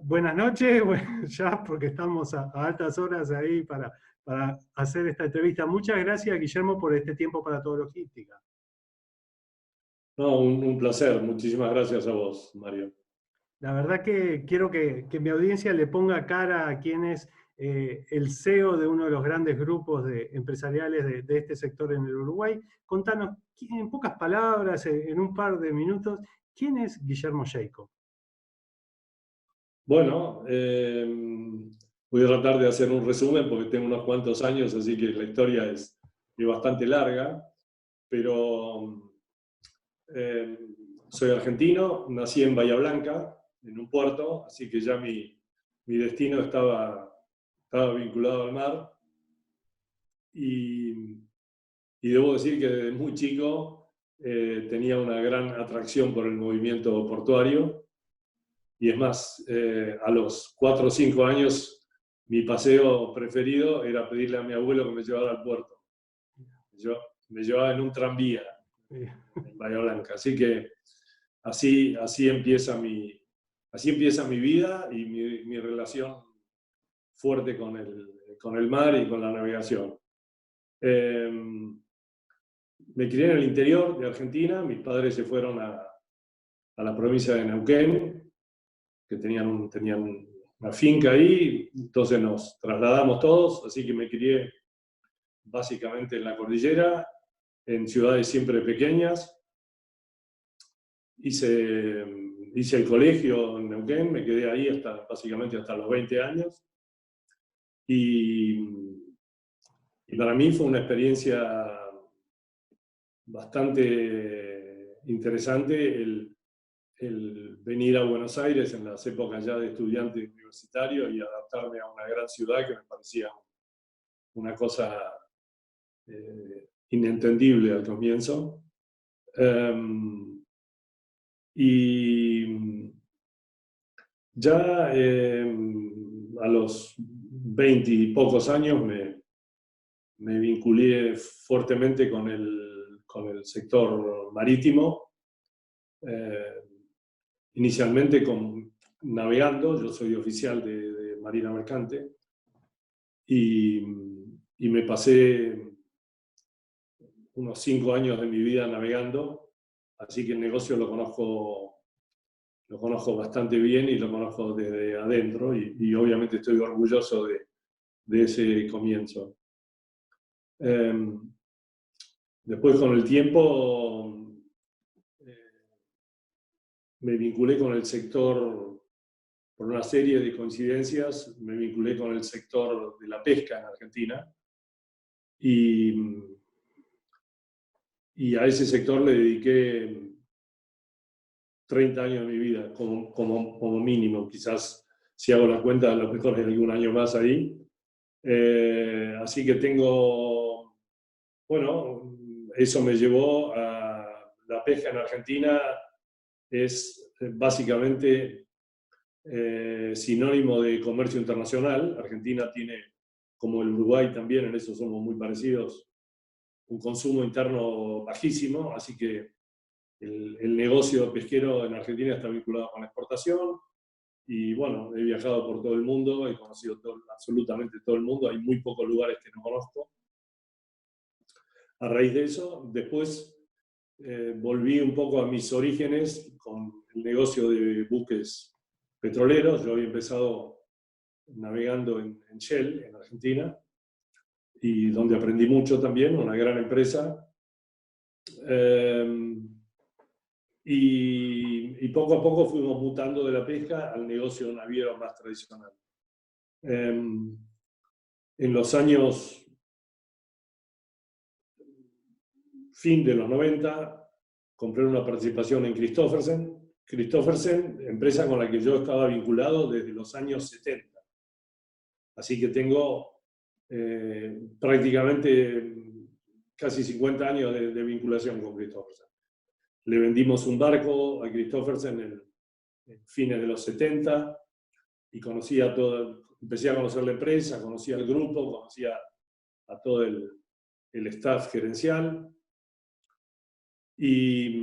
buenas noches, bueno, ya porque estamos a altas horas ahí para hacer esta entrevista. Muchas gracias, Guillermo, por este tiempo para Todo Logística. No, un placer. Muchísimas gracias a vos, Mario. La verdad que quiero que mi audiencia le ponga cara a quién es el CEO de uno de los grandes grupos empresariales de este sector en el Uruguay. Contanos, en pocas palabras, en un par de minutos, ¿quién es Guillermo Jacob? Bueno, voy a tratar de hacer un resumen porque tengo unos cuantos años, así que la historia es bastante larga, pero eh, soy argentino, nací en Bahía Blanca, en un puerto, así que ya mi destino estaba vinculado al mar y, y debo decir que desde muy chico tenía una gran atracción por el movimiento portuario. Y es más, a los 4 o 5 años, mi paseo preferido era pedirle a mi abuelo que me llevara al puerto. Me llevaba en un tranvía en Bahía Blanca. Así que así empieza mi vida y mi relación fuerte con el mar y con la navegación. Me crié en el interior de Argentina. Mis padres se fueron a la provincia de Neuquén, que tenían una finca ahí, entonces nos trasladamos todos, así que me crié básicamente en la cordillera, en ciudades siempre pequeñas. Hice el colegio en Neuquén, me quedé ahí básicamente hasta los 20 años. Y para mí fue una experiencia bastante interesante el venir a Buenos Aires en las épocas ya de estudiante universitario y adaptarme a una gran ciudad que me parecía una cosa inentendible al comienzo. Y ya a los 20 y pocos años me vinculé fuertemente con el sector marítimo. Inicialmente navegando, yo soy oficial de Marina Mercante, y me pasé unos 5 años de mi vida navegando, así que el negocio lo conozco bastante bien y lo conozco desde adentro, y obviamente estoy orgulloso de ese comienzo. Después, con el tiempo, me vinculé con el sector, por una serie de coincidencias, me vinculé con el sector de la pesca en Argentina, y a ese sector le dediqué 30 años de mi vida, como mínimo. Quizás, si hago la cuenta, a lo mejor hay algún año más ahí. Así que bueno, eso me llevó a la pesca en Argentina. Es básicamente sinónimo de comercio internacional. Argentina tiene, como el Uruguay también, en eso somos muy parecidos, un consumo interno bajísimo, así que el negocio pesquero en Argentina está vinculado con la exportación. Y bueno, he viajado por todo el mundo, he conocido absolutamente todo el mundo, hay muy pocos lugares que no conozco. A raíz de eso, después volví un poco a mis orígenes con el negocio de buques petroleros. Yo había empezado navegando en Shell, en Argentina, y donde aprendí mucho también, una gran empresa. Y poco a poco fuimos mutando de la pesca al negocio naviero más tradicional. En los años fin de los 90, compré una participación en Christophersen, empresa con la que yo estaba vinculado desde los años 70. Así que tengo prácticamente casi 50 años de vinculación con Christophersen. Le vendimos un barco a Christophersen en fines de los 70 y empecé a conocer la empresa, conocí al grupo, conocía a todo el staff gerencial. Y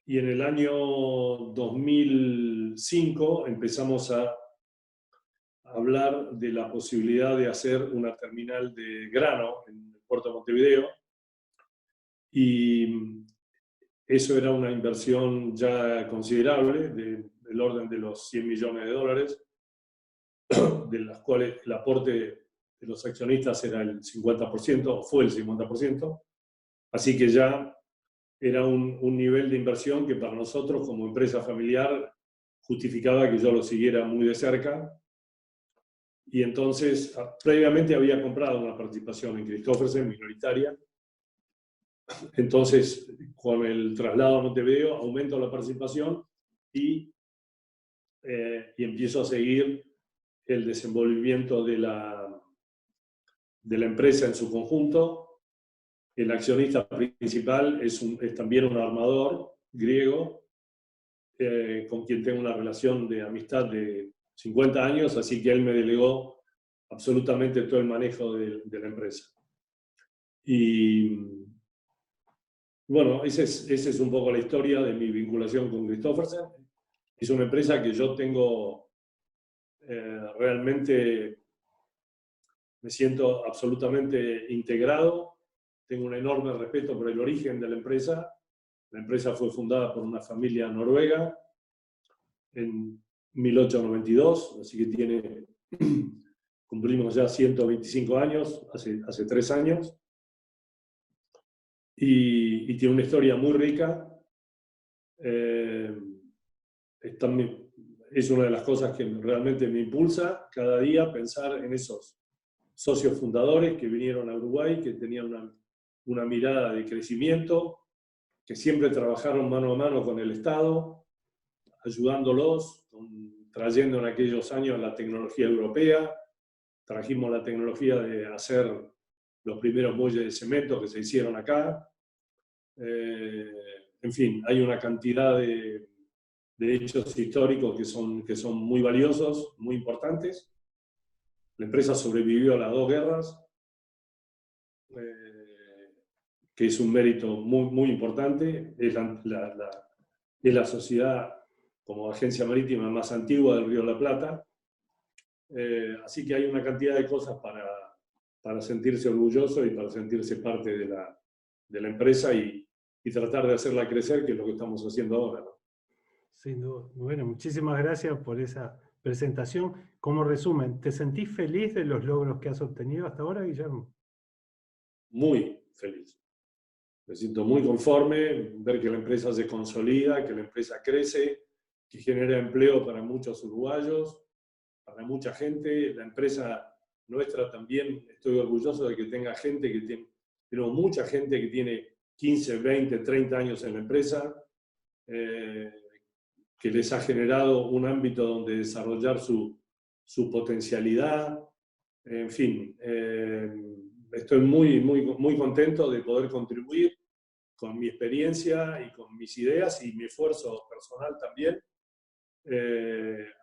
Y en el año 2005 empezamos a hablar de la posibilidad de hacer una terminal de grano en el puerto de Montevideo. Y eso era una inversión ya considerable, del orden de los $100 millones, de las cuales el aporte de los accionistas era el 50%, o fue el 50%. Así que ya era un nivel de inversión que para nosotros como empresa familiar justificaba que yo lo siguiera muy de cerca. Y entonces, previamente había comprado una participación en Christoffersen, minoritaria. Entonces, con el traslado a Montevideo, aumento la participación y empiezo a seguir el desenvolvimiento de la empresa en su conjunto. El accionista principal es también un armador griego, con quien tengo una relación de amistad de 50 años, así que él me delegó absolutamente todo el manejo de la empresa. Y bueno, esa es un poco la historia de mi vinculación con Christoffersen. Es una empresa que yo tengo realmente, me siento absolutamente integrado, tengo un enorme respeto por el origen de la empresa. La empresa fue fundada por una familia noruega en 1892, así que cumplimos ya 125 años, hace 3 años, y tiene una historia muy rica. Es una de las cosas que realmente me impulsa cada día pensar en esos socios fundadores que vinieron a Uruguay, que tenían una mirada de crecimiento, que siempre trabajaron mano a mano con el Estado, ayudándolos, trayendo en aquellos años la tecnología europea. Trajimos la tecnología de hacer los primeros muelles de cemento que se hicieron acá. En fin, hay una cantidad de hechos históricos que son muy valiosos, muy importantes. La empresa sobrevivió a las 2 guerras, que es un mérito muy, muy importante. Es la sociedad como agencia marítima más antigua del Río de la Plata. Así que hay una cantidad de cosas para sentirse orgulloso y para sentirse parte de la empresa y tratar de hacerla crecer, que es lo que estamos haciendo ahora, ¿no? Sin duda. Bueno, muchísimas gracias por esa presentación. Como resumen, ¿te sentís feliz de los logros que has obtenido hasta ahora, Guillermo? Muy feliz. Me siento muy conforme, ver que la empresa se consolida, que la empresa crece, que genera empleo para muchos uruguayos, para mucha gente. La empresa nuestra también, estoy orgulloso de que tenga gente tenemos mucha gente que tiene 15, 20, 30 años en la empresa, que les ha generado un ámbito donde desarrollar su potencialidad. En fin, estoy muy, muy, muy contento de poder contribuir con mi experiencia y con mis ideas y mi esfuerzo personal también,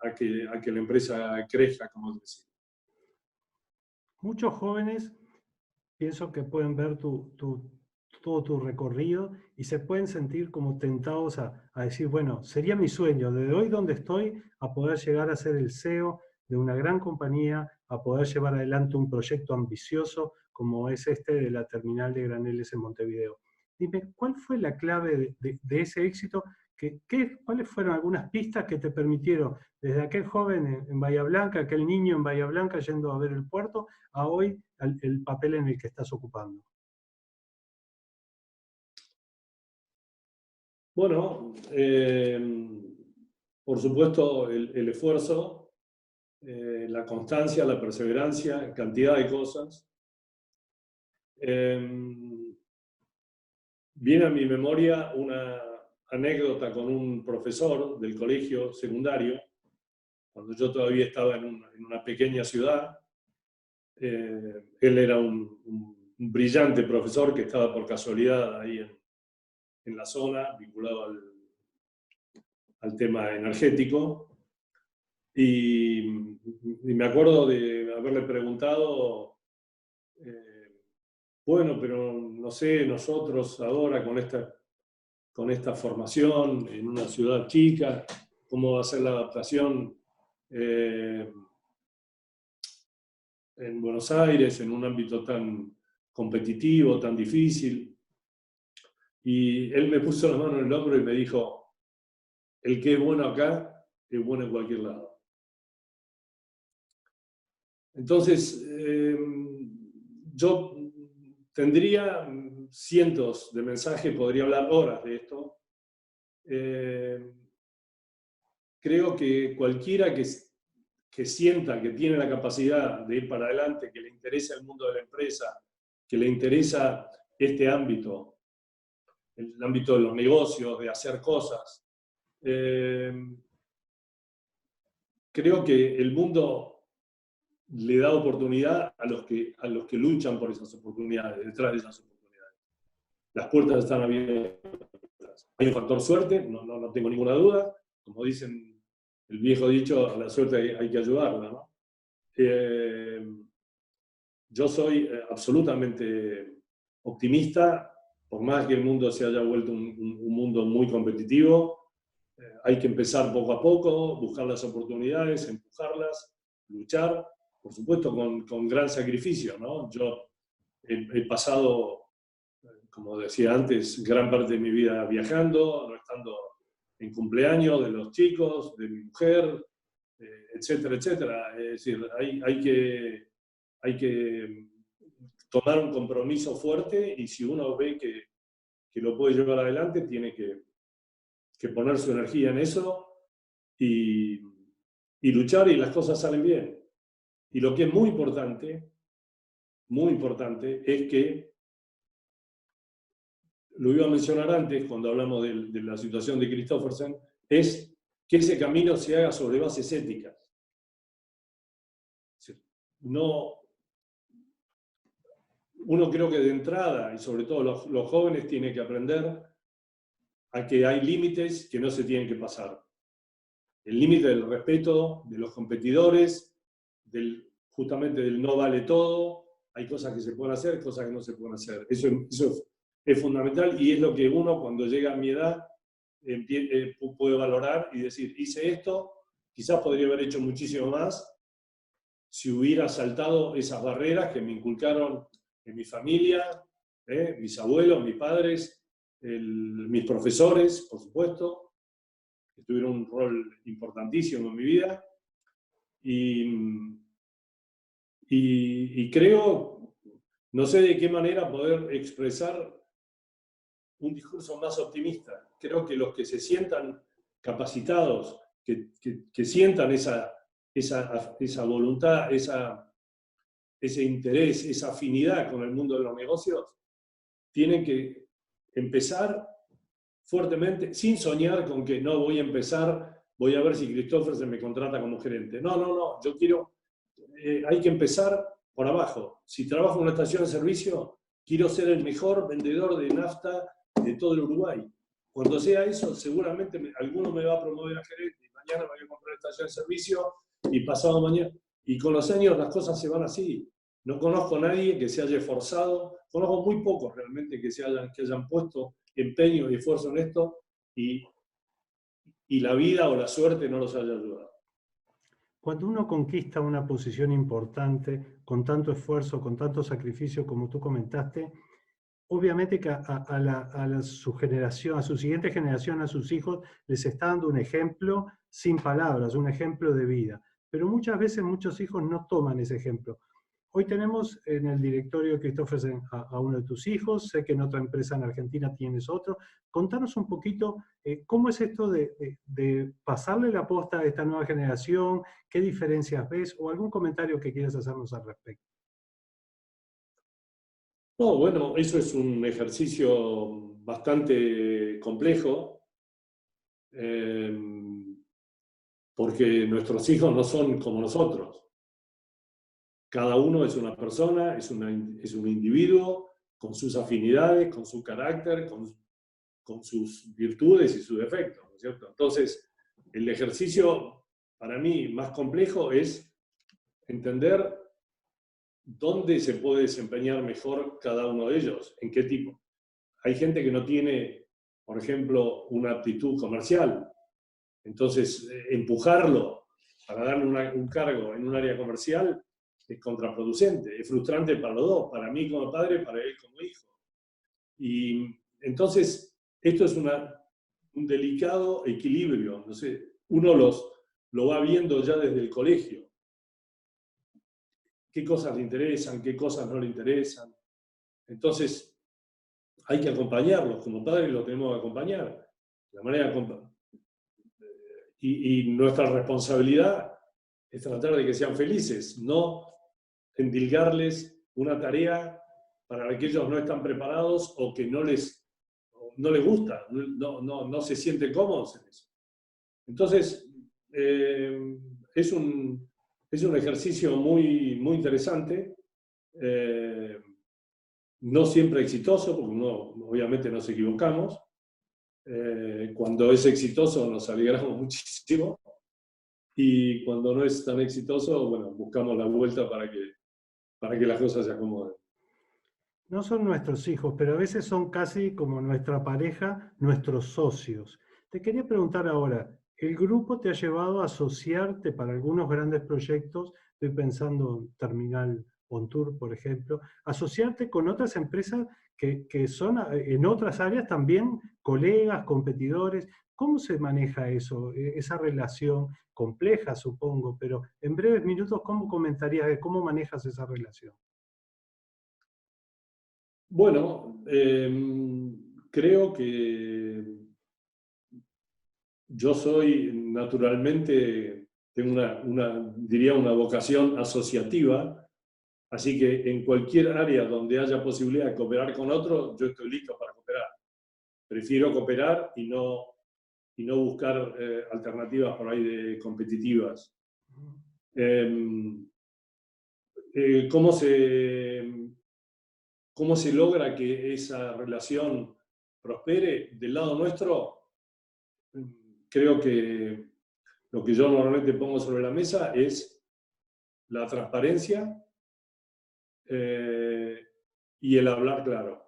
a que la empresa crezca, como decía. Muchos jóvenes pienso que pueden ver todo tu recorrido y se pueden sentir como tentados a decir, bueno, sería mi sueño, desde hoy donde estoy, a poder llegar a ser el CEO de una gran compañía, a poder llevar adelante un proyecto ambicioso como es este de la terminal de graneles en Montevideo. Dime, ¿cuál fue la clave de ese éxito? ¿Cuáles fueron algunas pistas que te permitieron, desde aquel joven en Bahía Blanca, aquel niño en Bahía Blanca yendo a ver el puerto, a hoy el papel en el que estás ocupando? Bueno, por supuesto, el esfuerzo, la constancia, la perseverancia, cantidad de cosas. Viene a mi memoria una anécdota con un profesor del colegio secundario, cuando yo todavía estaba en una pequeña ciudad. Él era un brillante profesor que estaba por casualidad ahí en la zona, vinculado al tema energético. Y me acuerdo de haberle preguntado, bueno, pero no sé, nosotros ahora con con esta formación en una ciudad chica, cómo va a ser la adaptación en Buenos Aires, en un ámbito tan competitivo, tan difícil. Y él me puso la mano en el hombro y me dijo, el que es bueno acá, es bueno en cualquier lado. Entonces, yo tendría cientos de mensajes, podría hablar horas de esto. Creo que cualquiera que sienta que tiene la capacidad de ir para adelante, que le interesa el mundo de la empresa, que le interesa este ámbito, el ámbito de los negocios, de hacer cosas, creo que el mundo le da oportunidad a los que luchan por esas oportunidades, detrás de esas oportunidades. Las puertas están abiertas. Hay un factor suerte, no tengo ninguna duda. Como dicen el viejo dicho, a la suerte hay que ayudarla, ¿no? Yo soy absolutamente optimista, por más que el mundo se haya vuelto un mundo muy competitivo. Hay que empezar poco a poco, buscar las oportunidades, empujarlas, luchar, por supuesto con gran sacrificio, ¿no? Yo he pasado, como decía antes, gran parte de mi vida viajando, no estando en cumpleaños de los chicos, de mi mujer, etcétera, etcétera. Es decir, hay que tomar un compromiso fuerte y si uno ve que lo puede llevar adelante, tiene que poner su energía en eso y luchar y las cosas salen bien. Y lo que es muy importante es que, lo iba a mencionar antes cuando hablamos de la situación de Christoffersen, es que ese camino se haga sobre bases éticas. No, uno creo que de entrada, y sobre todo los jóvenes, tienen que aprender a que hay límites que no se tienen que pasar. El límite del respeto de los competidores, justamente del no vale todo, hay cosas que se pueden hacer, cosas que no se pueden hacer. Eso es fundamental y es lo que uno cuando llega a mi edad puede valorar y decir, hice esto, quizás podría haber hecho muchísimo más si hubiera saltado esas barreras que me inculcaron en mi familia, mis abuelos, mis padres, mis profesores, por supuesto, que tuvieron un rol importantísimo en mi vida. Y creo, no sé de qué manera poder expresar un discurso más optimista. Creo que los que se sientan capacitados, que sientan esa voluntad, ese interés, esa afinidad con el mundo de los negocios, tienen que empezar fuertemente, sin soñar con que no voy a empezar, voy a ver si Christoffersen me contrata como gerente. No, yo quiero, hay que empezar por abajo. Si trabajo en una estación de servicio, quiero ser el mejor vendedor de nafta de todo el Uruguay. Cuando sea eso, seguramente alguno me va a promover a gerente, y mañana me voy a comprar estación de servicio, y pasado mañana. Y con los años las cosas se van así. No conozco a nadie que se haya esforzado, conozco muy pocos realmente que hayan puesto empeño y esfuerzo en esto y la vida o la suerte no los haya ayudado. Cuando uno conquista una posición importante, con tanto esfuerzo, con tanto sacrificio, como tú comentaste, obviamente que a su generación, a su siguiente generación, a sus hijos, les está dando un ejemplo sin palabras, un ejemplo de vida. Pero muchas veces muchos hijos no toman ese ejemplo. Hoy tenemos en el directorio que te ofrecen a uno de tus hijos, sé que en otra empresa en Argentina tienes otro. Contanos un poquito cómo es esto de pasarle la posta a esta nueva generación, qué diferencias ves o algún comentario que quieras hacernos al respecto. No, bueno, eso es un ejercicio bastante complejo, porque nuestros hijos no son como nosotros. Cada uno es una persona, es un individuo con sus afinidades, con su carácter, con sus virtudes y sus defectos, ¿no es cierto? Entonces, el ejercicio para mí más complejo es entender dónde se puede desempeñar mejor cada uno de ellos, en qué tipo. Hay gente que no tiene, por ejemplo, una aptitud comercial. Entonces, empujarlo para darle un cargo en un área comercial es contraproducente, es frustrante para los dos, para mí como padre, para él como hijo. Y entonces, esto es un delicado equilibrio. No sé, uno lo va viendo ya desde el colegio. ¿Qué cosas le interesan? ¿Qué cosas no le interesan? Entonces, hay que acompañarlos. Como padres los tenemos que acompañar. La manera y nuestra responsabilidad es tratar de que sean felices, no endilgarles una tarea para la que ellos no están preparados o que no les gusta, no se sienten cómodos en eso. Entonces, es un ejercicio muy, muy interesante, no siempre exitoso, porque obviamente nos equivocamos. Cuando es exitoso nos alegramos muchísimo, y cuando no es tan exitoso, bueno, buscamos la vuelta para que las cosas se acomoden. No son nuestros hijos, pero a veces son casi como nuestra pareja, nuestros socios. Te quería preguntar ahora, ¿el grupo te ha llevado a asociarte para algunos grandes proyectos? Estoy pensando en Terminal Ontour, por ejemplo, asociarte con otras empresas que son en otras áreas también colegas, competidores. ¿Cómo se maneja eso, esa relación compleja, supongo? Pero en breves minutos, ¿cómo comentarías de cómo manejas esa relación? Bueno, creo que yo soy naturalmente, tengo diría una vocación asociativa, así que en cualquier área donde haya posibilidad de cooperar con otro, yo estoy listo para cooperar. Prefiero cooperar y no buscar alternativas por ahí competitivas. ¿Cómo se logra que esa relación prospere? Del lado nuestro, creo que lo que yo normalmente pongo sobre la mesa es la transparencia y el hablar claro.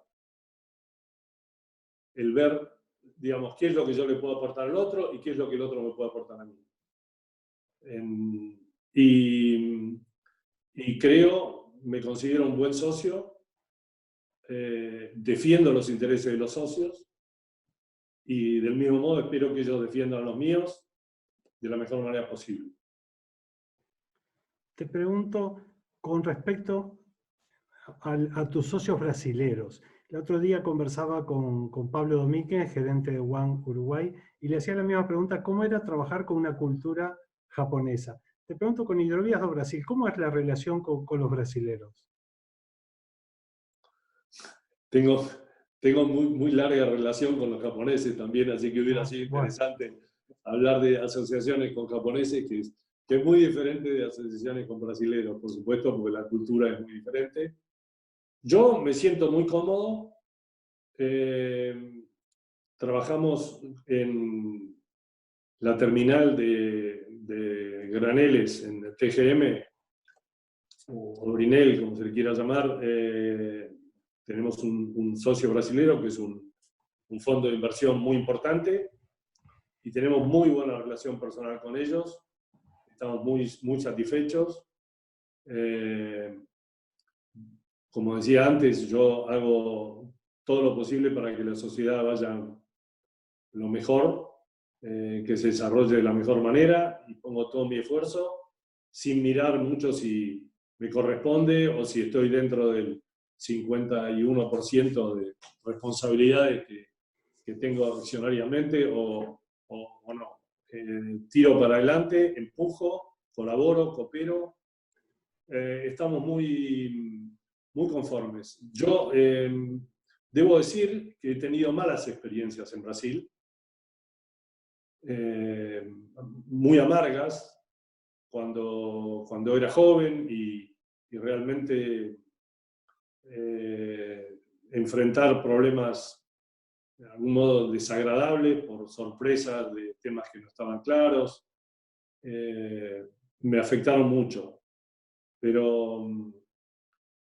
El ver, digamos, qué es lo que yo le puedo aportar al otro y qué es lo que el otro me puede aportar a mí. Y creo, me considero un buen socio, defiendo los intereses de los socios y del mismo modo espero que ellos defiendan los míos de la mejor manera posible. Te pregunto con respecto a tus socios brasileros. El otro día conversaba con Pablo Domínguez, gerente de One Uruguay, y le hacía la misma pregunta, ¿cómo era trabajar con una cultura japonesa? Te pregunto con Hidrovías do Brasil, ¿cómo es la relación con los brasileros? Tengo muy, muy larga relación con los japoneses también, así que hubiera sido interesante hablar de asociaciones con japoneses, que es muy diferente de asociaciones con brasileños, por supuesto, porque la cultura es muy diferente. Yo me siento muy cómodo. Trabajamos en la terminal de graneles, en el TGM, o Brinel, como se le quiera llamar. Tenemos un socio brasileño que es un fondo de inversión muy importante y tenemos muy buena relación personal con ellos. Estamos muy, muy satisfechos. Como decía antes, yo hago todo lo posible para que la sociedad vaya lo mejor, que se desarrolle de la mejor manera, y pongo todo mi esfuerzo sin mirar mucho si me corresponde o si estoy dentro del 51% de responsabilidades que tengo accionariamente o no. Tiro para adelante, empujo, colaboro, coopero. Estamos muy, muy conformes. Yo debo decir que he tenido malas experiencias en Brasil, muy amargas, cuando era joven y realmente enfrentar problemas de algún modo desagradables por sorpresas de temas que no estaban claros, me afectaron mucho. Pero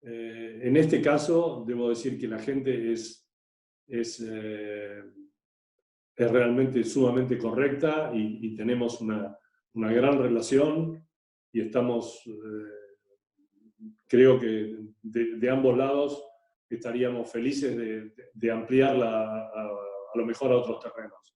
en este caso debo decir que la gente es es realmente sumamente correcta y tenemos una gran relación y estamos, creo que de ambos lados estaríamos felices de ampliarla a lo mejor a otros terrenos.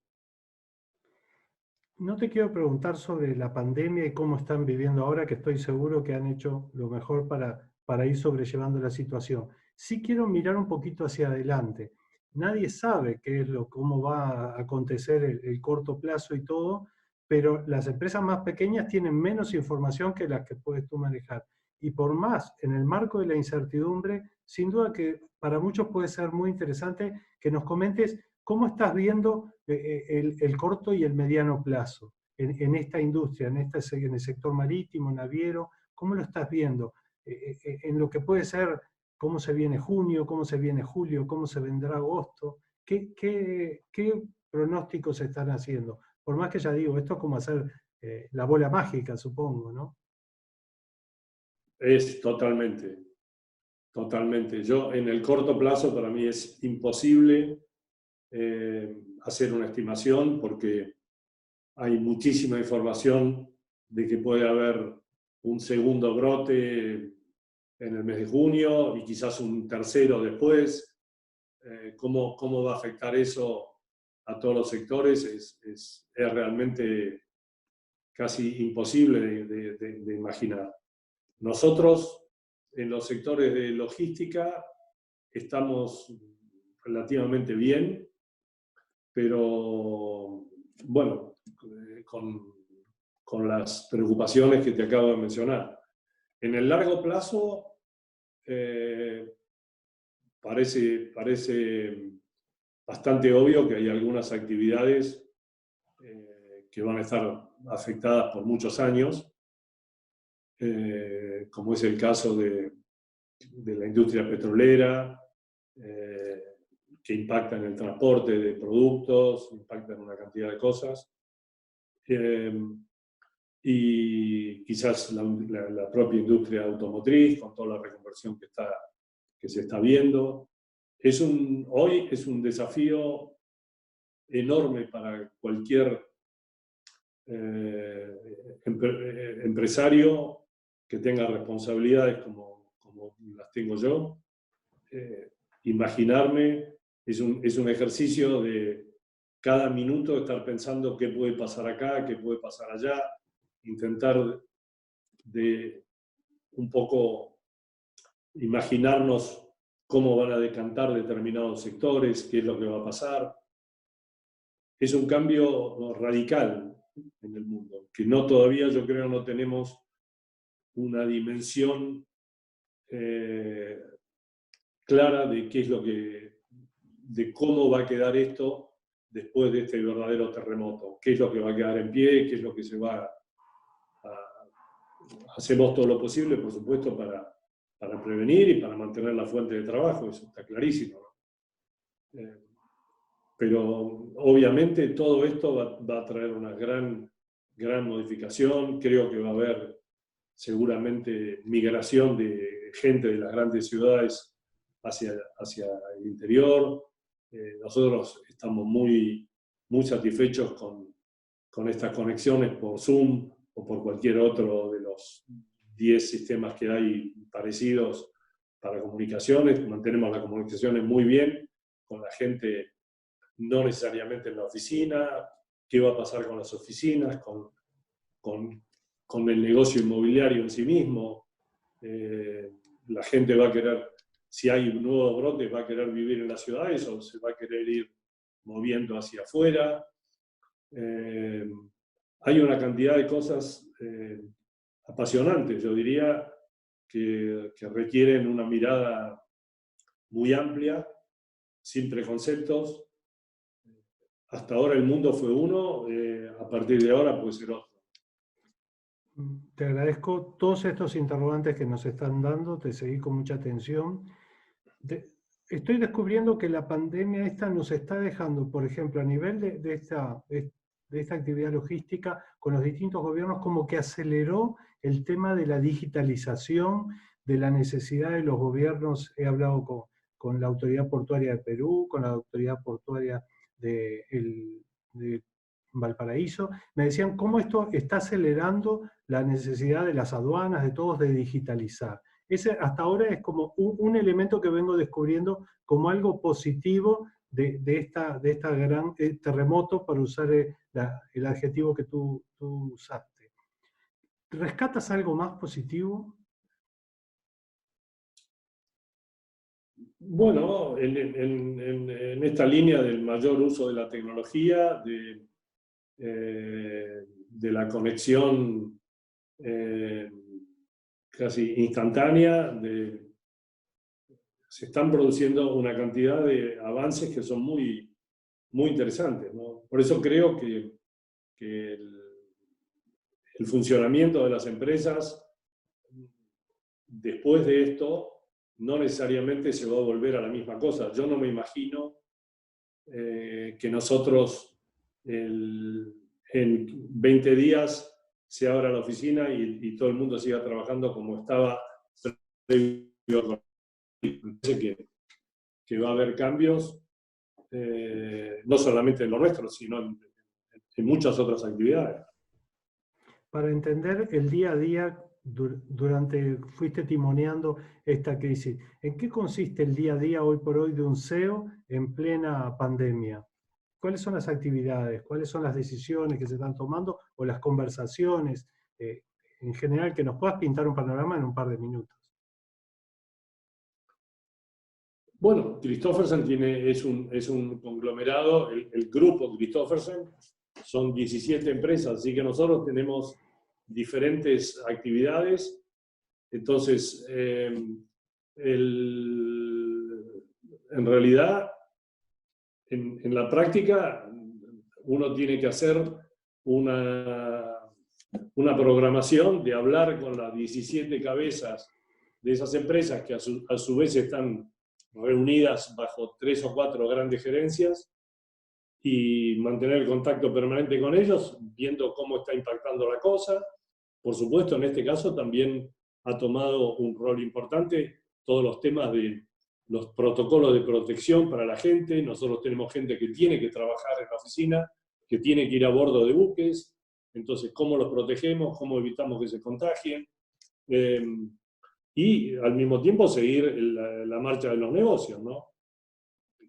No te quiero preguntar sobre la pandemia y cómo están viviendo ahora, que estoy seguro que han hecho lo mejor para ir sobrellevando la situación. Sí quiero mirar un poquito hacia adelante. Nadie sabe cómo va a acontecer el corto plazo y todo, pero las empresas más pequeñas tienen menos información que las que puedes tú manejar. Y por más, en el marco de la incertidumbre, sin duda que para muchos puede ser muy interesante que nos comentes cómo estás viendo el corto y el mediano plazo en esta industria, en el sector marítimo, naviero. ¿Cómo lo estás viendo? En lo que puede ser cómo se viene junio, cómo se viene julio, cómo se vendrá agosto. ¿Qué pronósticos se están haciendo? Por más que ya digo, esto es como hacer la bola mágica, supongo, ¿no? Es totalmente, totalmente. Yo en el corto plazo para mí es imposible hacer una estimación porque hay muchísima información de que puede haber un segundo brote en el mes de junio y quizás un tercero después. ¿Cómo va a afectar eso a todos los sectores? Es realmente casi imposible de imaginar. Nosotros, en los sectores de logística, estamos relativamente bien, pero bueno, con las preocupaciones que te acabo de mencionar. En el largo plazo, parece bastante obvio que hay algunas actividades que van a estar afectadas por muchos años, como es el caso de la industria petrolera, que impacta en el transporte de productos, impacta en una cantidad de cosas. Y quizás la propia industria automotriz, con toda la reconversión que se está viendo. Hoy es un desafío enorme para cualquier empresario que tenga responsabilidades como las tengo yo. Imaginarme es un ejercicio de cada minuto estar pensando qué puede pasar acá, qué puede pasar allá, intentar de un poco imaginarnos cómo van a decantar determinados sectores, qué es lo que va a pasar. Es un cambio radical en el mundo, que todavía yo creo no tenemos una dimensión clara de qué es de cómo va a quedar esto después de este verdadero terremoto, qué es lo que va a quedar en pie, qué es lo que se va hacemos todo lo posible, por supuesto, para prevenir y para mantener la fuente de trabajo, eso está clarísimo, ¿no? Pero obviamente todo esto va a traer una gran modificación. Creo que va a haber seguramente migración de gente de las grandes ciudades hacia el interior. Nosotros estamos muy satisfechos con estas conexiones por Zoom o por cualquier otro de los 10 sistemas que hay parecidos para comunicaciones. Mantenemos las comunicaciones muy bien con la gente, no necesariamente en la oficina, qué va a pasar con las oficinas, con el negocio inmobiliario en sí mismo. La gente va a querer, si hay un nuevo brote, va a querer vivir en las ciudades o se va a querer ir moviendo hacia afuera. Hay una cantidad de cosas apasionantes, yo diría, que requieren una mirada muy amplia, sin preconceptos. Hasta ahora el mundo fue uno, a partir de ahora puede ser otro. Te agradezco todos estos interrogantes que nos están dando, te seguí con mucha atención. Estoy descubriendo que la pandemia esta nos está dejando, por ejemplo, a nivel de esta actividad logística con los distintos gobiernos, como que aceleró el tema de la digitalización, de la necesidad de los gobiernos. He hablado con la Autoridad Portuaria de Perú, con la Autoridad Portuaria de Valparaíso, me decían cómo esto está acelerando la necesidad de las aduanas, de todos, de digitalizar. Ese hasta ahora es como un elemento que vengo descubriendo como algo positivo de esta gran terremoto, para usar el adjetivo que tú usaste. ¿Rescatas algo más positivo? Bueno, en esta línea del mayor uso de la tecnología, de la conexión casi instantánea, se están produciendo una cantidad de avances que son muy, muy interesantes, ¿no? Por eso creo que el funcionamiento de las empresas después de esto no necesariamente se va a volver a la misma cosa. Yo no me imagino que nosotros en 20 días se abra la oficina y todo el mundo siga trabajando como estaba previo. Parece que va a haber cambios, no solamente en lo nuestro, sino en muchas otras actividades. Para entender el día a día, fuiste timoneando esta crisis, ¿en qué consiste el día a día hoy por hoy de un CEO en plena pandemia? ¿Cuáles son las actividades? ¿Cuáles son las decisiones que se están tomando o las conversaciones? En general, que nos puedas pintar un panorama en un par de minutos. Bueno, Christoffersen es un conglomerado, el grupo Christoffersen son 17 empresas, así que nosotros tenemos diferentes actividades. Entonces, en realidad, en la práctica, uno tiene que hacer una programación de hablar con las 17 cabezas de esas empresas que a su vez están reunidas bajo 3 o 4 grandes gerencias, y mantener el contacto permanente con ellos, viendo cómo está impactando la cosa. Por supuesto, en este caso también ha tomado un rol importante todos los temas de los protocolos de protección para la gente. Nosotros tenemos gente que tiene que trabajar en la oficina, que tiene que ir a bordo de buques. Entonces, ¿cómo los protegemos? ¿Cómo evitamos que se contagien? Y al mismo tiempo seguir la marcha de los negocios, ¿no?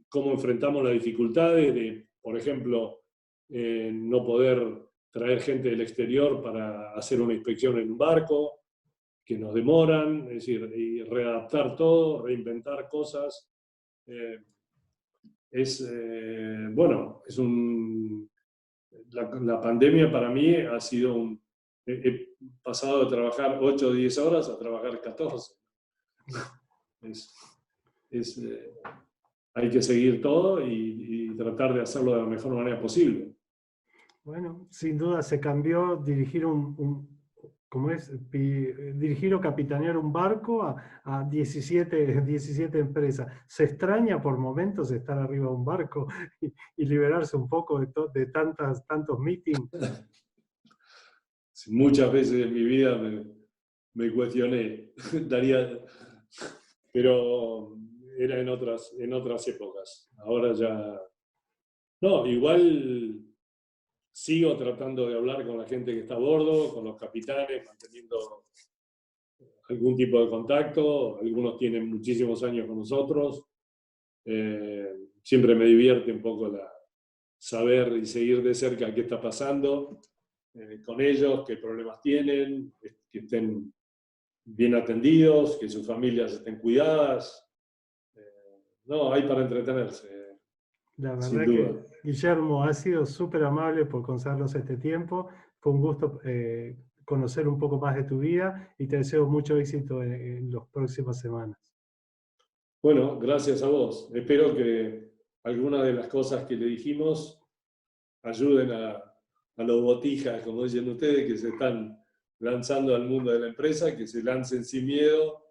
Cómo enfrentamos las dificultades de, por ejemplo, no poder traer gente del exterior para hacer una inspección en un barco, que nos demoran, es decir, y readaptar todo, reinventar cosas. La pandemia para mí ha sido he pasado de trabajar 8 o 10 horas a trabajar 14. Hay que seguir todo y tratar de hacerlo de la mejor manera posible. Bueno, sin duda se cambió dirigir dirigir o capitanear un barco a 17 empresas. ¿Se extraña por momentos estar arriba de un barco y liberarse un poco de tantos meetings? Muchas veces en mi vida me cuestioné, pero era en otras épocas. Ahora ya... No, igual sigo tratando de hablar con la gente que está a bordo, con los capitanes, manteniendo algún tipo de contacto. Algunos tienen muchísimos años con nosotros. Siempre me divierte un poco saber y seguir de cerca qué está pasando con ellos, qué problemas tienen, que estén bien atendidos, que sus familias estén cuidadas. No, hay para entretenerse, La verdad sin duda. que, Guillermo, ha sido súper amable por concedernos este tiempo. Fue un gusto conocer un poco más de tu vida y te deseo mucho éxito en las próximas semanas. Bueno, gracias a vos. Espero que algunas de las cosas que le dijimos ayuden a los botijas, como dicen ustedes, que se están lanzando al mundo de la empresa, que se lancen sin miedo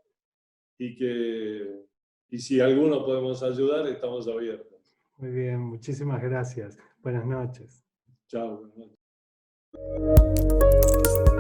y si alguno podemos ayudar, estamos abiertos. Muy bien, muchísimas gracias. Buenas noches. Chao. Buenas noches.